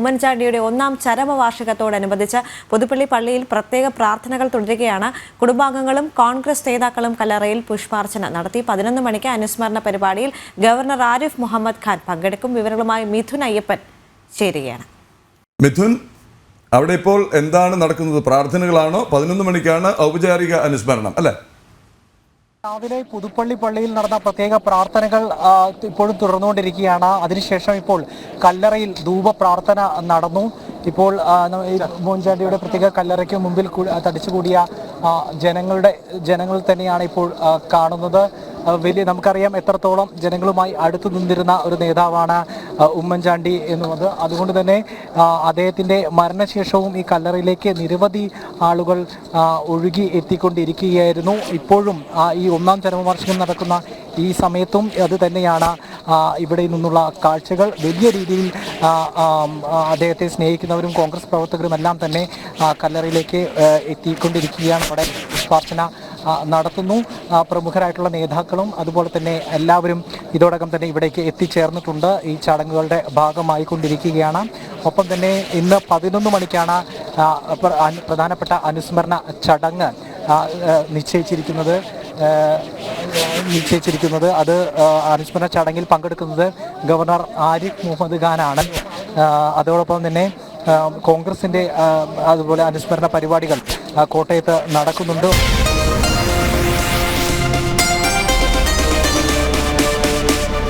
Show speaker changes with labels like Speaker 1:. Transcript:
Speaker 1: ഉമ്മൻചാണ്ടിയുടെ 1ാം ചരമവാർഷികത്തോടനുബന്ധിച്ച് പുതുപ്പള്ളി പള്ളിയിൽ പ്രത്യേക പ്രാർത്ഥനകൾ തുടരുകയാണ്. കുടുംബാംഗങ്ങളും കോൺഗ്രസ് നേതാക്കളും കല്ലറയിൽ പുഷ്പാർച്ചന നടത്തി. 11 മണിക്ക് അനുസ്മരണ പരിപാടിയിൽ ഗവർണർ ആരിഫ് മുഹമ്മദ് ഖാൻ പങ്കെടുക്കും. വിവരങ്ങളുമായി മിഥുൻ അയ്യപ്പൻ ചേരുകയാണ്.
Speaker 2: മിഥുൻ, അവിടെ ഇപ്പോൾ എന്താണ് നടക്കുന്നത്? പ്രാർത്ഥനകളാണോ? 11 മണിക്കാണ് ഔപചാരിക അനുസ്മരണം അല്ലേ?
Speaker 3: രാവിലെ പുതുപ്പള്ളി പള്ളിയിൽ നടന്ന പ്രത്യേക പ്രാർത്ഥനകൾ ഇപ്പോഴും തുടർന്നുകൊണ്ടിരിക്കുകയാണ്. അതിനുശേഷം ഇപ്പോൾ കല്ലറയിൽ ധൂപ പ്രാർത്ഥന നടന്നു. ഇപ്പോൾ ഉമ്മൻചാണ്ടിയുടെ പ്രത്യേക കല്ലറയ്ക്ക് മുമ്പിൽ തടിച്ചുകൂടിയ ജനങ്ങൾ തന്നെയാണ് ഇപ്പോൾ കാണുന്നത്. നമുക്കറിയാം എത്രത്തോളം ജനങ്ങളുമായി അടുത്തു നിന്നിരുന്ന ഒരു നേതാവാണ് ഉമ്മൻചാണ്ടി എന്നുള്ളത്. അതുകൊണ്ട് തന്നെ അദ്ദേഹത്തിൻ്റെ മരണശേഷവും ഈ കല്ലറയിലേക്ക് നിരവധി ആളുകൾ ഒഴുകി എത്തിക്കൊണ്ടിരിക്കുകയായിരുന്നു. ഇപ്പോഴും ഈ 1ാം ചരമവാർഷികം നടക്കുന്ന ഈ സമയത്തും അത് തന്നെയാണ് ഇവിടെ നിന്നുള്ള കാഴ്ചകൾ. വലിയ രീതിയിൽ അദ്ദേഹത്തെ സ്നേഹിക്കുന്നവരും കോൺഗ്രസ് പ്രവർത്തകരും എല്ലാം തന്നെ കല്ലറയിലേക്ക് എത്തിക്കൊണ്ടിരിക്കുകയാണ്. അവിടെ പുഷ്പാർച്ചന നടത്തുന്നു. പ്രമുഖരായിട്ടുള്ള നേതാക്കളും അതുപോലെ തന്നെ എല്ലാവരും ഇതോടകം തന്നെ ഇവിടേക്ക് എത്തിച്ചേർന്നിട്ടുണ്ട്. ഈ ചടങ്ങുകളുടെ ഭാഗമായിക്കൊണ്ടിരിക്കുകയാണ്. ഒപ്പം തന്നെ ഇന്ന് 11 മണിക്കാണ് പ്രധാനപ്പെട്ട അനുസ്മരണ ചടങ്ങ് നിശ്ചയിച്ചിരിക്കുന്നത്. അത് അനുസ്മരണ ചടങ്ങിൽ പങ്കെടുക്കുന്നത് ഗവർണർ ആരിഫ് മുഹമ്മദ് ഖാനാണ്. അതോടൊപ്പം തന്നെ കോൺഗ്രസിൻ്റെ അതുപോലെ അനുസ്മരണ പരിപാടികൾ കോട്ടയത്ത് നടക്കുന്നുണ്ട്.